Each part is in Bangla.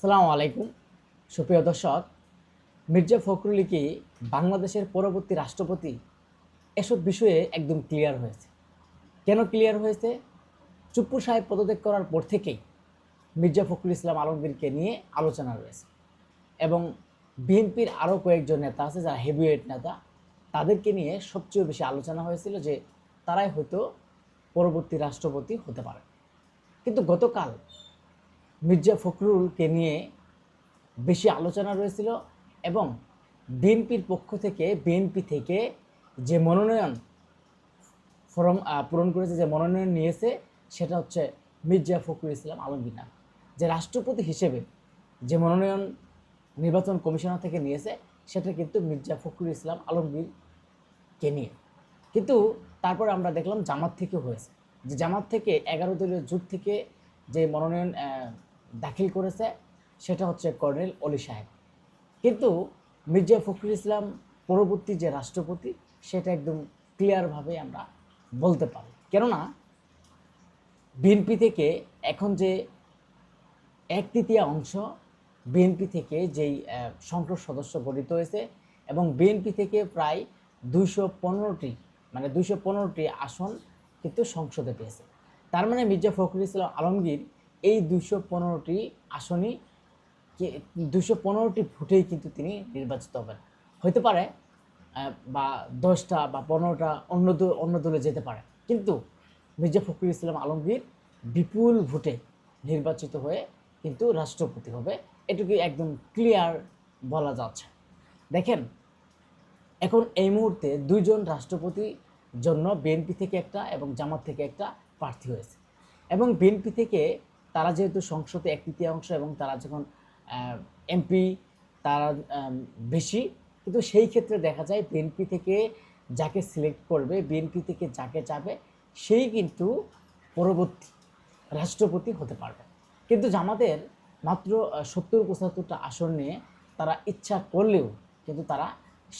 আসসালামু আলাইকুম সুপ্রিয় দর্শক। মির্জা ফখরুল কি বাংলাদেশের পরবর্তী রাষ্ট্রপতি? এসব বিষয়ে একদম ক্লিয়ার হয়েছে। কেন ক্লিয়ার হয়েছে? চুপ্পু সাহেব পদত্যাগ করার পর থেকেই মির্জা ফখরুল ইসলাম আলমগীরকে নিয়ে আলোচনা রয়েছে এবং বিএনপির আরও কয়েকজন নেতা আছে যারা হেভিওয়েট নেতা, তাদেরকে নিয়ে সবচেয়ে বেশি আলোচনা হয়েছিল যে তারাই হয়তো পরবর্তী রাষ্ট্রপতি হতে পারে। কিন্তু গতকাল মির্জা ফখরুলকে নিয়ে বেশি আলোচনা রয়েছিল এবং বিএনপি থেকে যে মনোনয়ন ফরম পূরণ করেছে, যে মনোনয়ন নিয়েছে, সেটা হচ্ছে মির্জা ফখরুল ইসলাম আলমগীর নাম। যে রাষ্ট্রপতি হিসেবে যে মনোনয়ন নির্বাচন কমিশনার থেকে নিয়েছে, সেটা কিন্তু মির্জা ফখরুল ইসলাম আলমগীরকে নিয়ে। কিন্তু তারপরে আমরা দেখলাম জামাত থেকে হয়েছে, যে জামাত থেকে 11 দলীয় জোট থেকে যে মনোনয়ন দাখিল করেছে, সেটা হচ্ছে কর্নেল অলি সাহেব। কিন্তু মির্জা ফখরুল ইসলাম পরবর্তী যে রাষ্ট্রপতি, সেটা একদম ক্লিয়ারভাবে আমরা বলতে পারি। কেননা বিএনপি থেকে এখন যে 1/3 বিএনপি থেকে যেই সংসদ সদস্য গঠিত হয়েছে এবং বিএনপি থেকে প্রায় 215টি আসন কিন্তু সংসদে পেয়েছে। তার মানে মির্জা ফখরুল ইসলাম আলমগীর এই 215টি আসনই 215টি ভোটেই কিন্তু তিনি নির্বাচিত হবেন। হতে পারে বা 10টা বা 15টা অন্য দলে যেতে পারে, কিন্তু মির্জা ফখরুল ইসলাম আলমগীর বিপুল ভোটে নির্বাচিত হয়ে কিন্তু রাষ্ট্রপতি হবে, এটুকু একদম ক্লিয়ার বলা যাচ্ছে। দেখেন, এখন এই মুহূর্তে দুইজন রাষ্ট্রপতি জন্য বিএনপি থেকে একটা এবং জামাত থেকে একটা প্রার্থী হয়েছে। এবং বিএনপি থেকে তারা যেহেতু সংসদে 1/3 এবং তারা যখন এমপি তারা বেশি, কিন্তু সেই ক্ষেত্রে দেখা যায় বিএনপি থেকে যাকে সিলেক্ট করবে, বিএনপি থেকে যাকে চাবে, সেই কিন্তু পরবর্তী রাষ্ট্রপতি হতে পারবে। কিন্তু জামাতের মাত্র 70-75টা আসন নিয়ে তারা ইচ্ছা করলেও কিন্তু তারা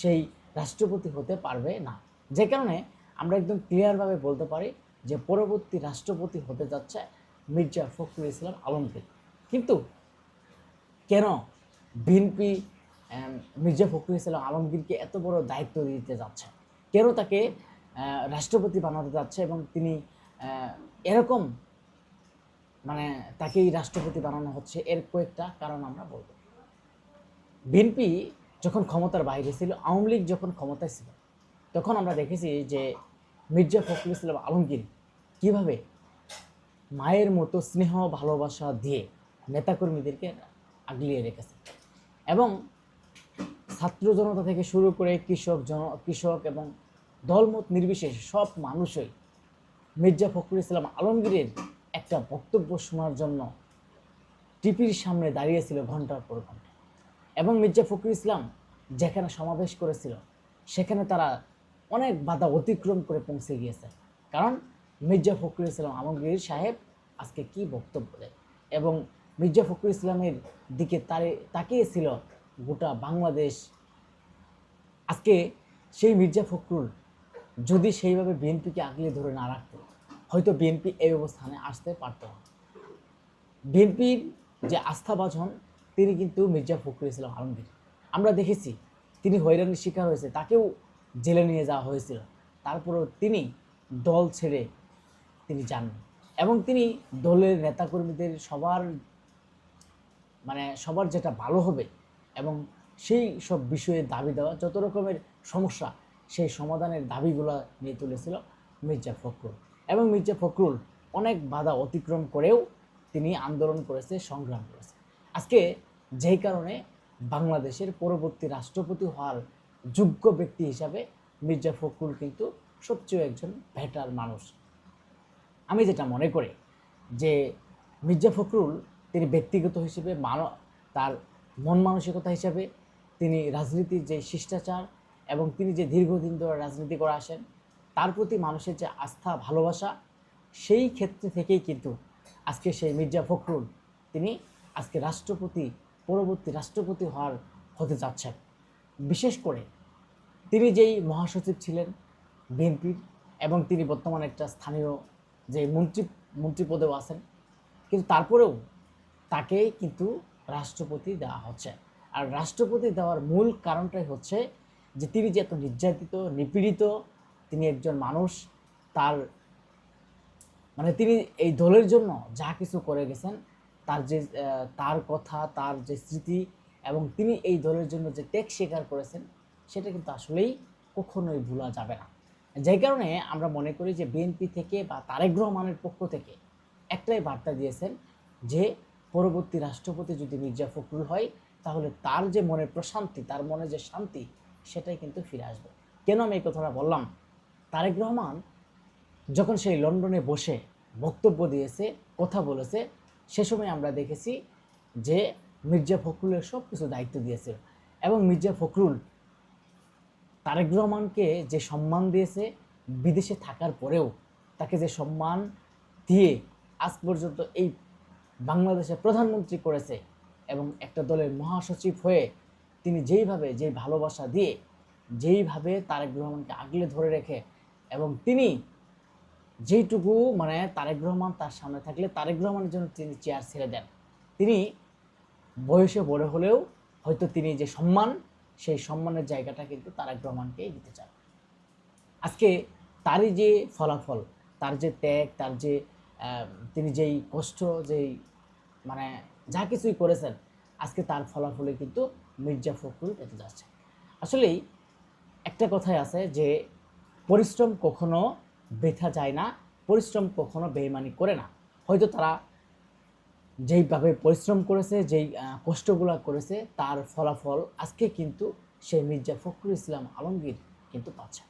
সেই রাষ্ট্রপতি হতে পারবে না। যে কারণে আমরা একদম ক্লিয়ারভাবে বলতে পারি যে পরবর্তী রাষ্ট্রপতি হতে যাচ্ছে মির্জা ফখরুল ইসলাম আলমগীর। কিন্তু কেন বিএনপি মির্জা ফখরুল ইসলাম আলমগীরকে এত বড় দায়িত্ব দিতে যাচ্ছে, কেন তাকে রাষ্ট্রপতি বানাতে যাচ্ছে এবং তিনি এরকম তাকেই রাষ্ট্রপতি বানানো হচ্ছে, এর কয়েকটা কারণ আমরা বলব। বিএনপি যখন ক্ষমতার বাইরে ছিল, আওয়ামী লীগ যখন ক্ষমতায় ছিল, তখন আমরা দেখেছি যে মির্জা ফখরুল ইসলাম আলমগীর কীভাবে মায়ের মতো স্নেহ ভালোবাসা দিয়ে নেতাকর্মীদেরকে আগলিয়ে রেখেছে এবং ছাত্র জনতা থেকে শুরু করে কৃষক এবং দলমত নির্বিশেষে সব মানুষই মির্জা ফখরুল ইসলাম আলমগীরের একটা বক্তব্য শোনার জন্য টিভির সামনে দাঁড়িয়েছিল ঘন্টার পর ঘন্টা। এবং মির্জা ফখরুল ইসলাম যেখানে সমাবেশ করেছিল, সেখানে তারা অনেক বাধা অতিক্রম করে পৌঁছে গিয়েছে, কারণ মির্জা ফখরুল ইসলাম আলমগীর সাহেব আজকে কি বক্তব্য দেয় এবং মির্জা ফখরুল ইসলামের দিকে তাকিয়েছিল গোটা বাংলাদেশ। আজকে সেই মির্জা ফখরুল যদি সেইভাবে বিএনপিকে আগলে ধরে না রাখতো, হয়তো বিএনপি এই অবস্থানে আসতে পারত না। বিএনপির যে আস্থাভাজন, তিনি কিন্তু মির্জা ফখরুল ইসলাম আলমগীর। আমরা দেখেছি তিনি হয়রানির শিকার হয়েছে, তাকেও জেলে নিয়ে যাওয়া হয়েছিল, তারপরেও তিনি দল ছেড়ে তিনি যাননি এবং তিনি দলের নেতাকর্মীদের সবার যেটা ভালো হবে এবং সেই সব বিষয়ে দাবি দেওয়া, যত রকমের সমস্যা, সেই সমাধানের দাবিগুলো নিয়ে তুলেছিল মির্জা ফখরুল। এবং মির্জা ফখরুল অনেক বাধা অতিক্রম করেও তিনি আন্দোলন করেছে, সংগ্রাম করেছে। আজকে যেই কারণে বাংলাদেশের পরবর্তী রাষ্ট্রপতি হওয়ার যোগ্য ব্যক্তি হিসাবে মির্জা ফখরুল কিন্তু সবচেয়ে একজন বেটার মানুষ। আমি যেটা মনে করি যে মির্জা ফখরুল তিনি ব্যক্তিগত হিসেবে তার মন মানসিকতা হিসাবে তিনি রাজনীতির যে শিষ্টাচার এবং তিনি যে দীর্ঘদিন ধরে রাজনীতি করে আসেন, তার প্রতি মানুষের যে আস্থা ভালোবাসা, সেই ক্ষেত্রে থেকেই কিন্তু আজকে সেই মির্জা ফখরুল তিনি আজকে পরবর্তী রাষ্ট্রপতি হতে যাচ্ছেন। বিশেষ করে তিনি যেই মহাসচিব ছিলেন বিএনপির এবং তিনি বর্তমানে একটা স্থানীয় যে মন্ত্রী পদেও আছেন, কিন্তু তারপরেও তাকে কিন্তু রাষ্ট্রপতি দেওয়া হচ্ছে। আর রাষ্ট্রপতি দেওয়ার মূল কারণটাই হচ্ছে যে তিনি যে এত নির্যাতিত নিপীড়িত, তিনি একজন মানুষ, তার মানে তিনি এই দলের জন্য যা কিছু করে গেছেন, তার যে তার কথা, তার যে স্মৃতি, এবং তিনি এই দলের জন্য যে ত্যাগ স্বীকার করেছেন, সেটা কিন্তু আসলেই কখনোই ভোলা যাবে না। যেই কারণে আমরা মনে করি যে বিএনপি থেকে বা তারেক রহমানের পক্ষ থেকে একটাই বার্তা দিয়েছেন যে পরবর্তী রাষ্ট্রপতি যদি মির্জা ফখরুল হয়, তাহলে তার যে মনের প্রশান্তি, তার মনে যে শান্তি, সেটাই কিন্তু ফিরে আসবে। কেন আমি এই কথাটা বললাম? তারেক রহমান যখন সেই লন্ডনে বসে বক্তব্য দিয়েছে, কথা বলেছে, সে সময় আমরা দেখেছি যে মির্জা ফখরুলের সব কিছু দায়িত্ব দিয়েছে, এবং মির্জা ফখরুল তারেক রহমানকে যে সম্মান দিয়েছে, বিদেশে থাকার পরেও তাকে যে সম্মান দিয়ে আজ পর্যন্ত এই বাংলাদেশের প্রধানমন্ত্রী করেছে, এবং একটা দলের মহাসচিব হয়ে তিনি যেই ভালোবাসা দিয়ে, যেইভাবে তারেক রহমানকে আগলে ধরে রেখে, এবং তিনি যেইটুকু মানে তারেক রহমান তার সামনে থাকলে তারেক রহমানের জন্য তিনি চেয়ার ছেড়ে দেন। তিনি বয়সে বড় হলেও হয়তো তিনি যে সম্মান, সেই সম্মানের জায়গাটা কিন্তু তারেক রহমানকেই দিতে চান। আজকে তারই যে ফলাফল, তার যে ত্যাগ, তার যে তিনি যেই কষ্ট, যেই মানে যা কিছুই করেছেন, আজকে তার ফলাফলে কিন্তু মির্জা ফখরুল পেতে যাচ্ছে। আসলেই একটা কথাই আছে যে পরিশ্রম কখনো বৃথা যায় না, পরিশ্রম কখনো বেইমানি করে না। হয়তো তারা যেইভাবে পরিশ্রম করেছে, যেই কষ্টগুলো করেছে, তার ফলাফল আজকে কিন্তু সেই মির্জা ফখরুল ইসলাম আলমগীর কিন্তু পাচ্ছে।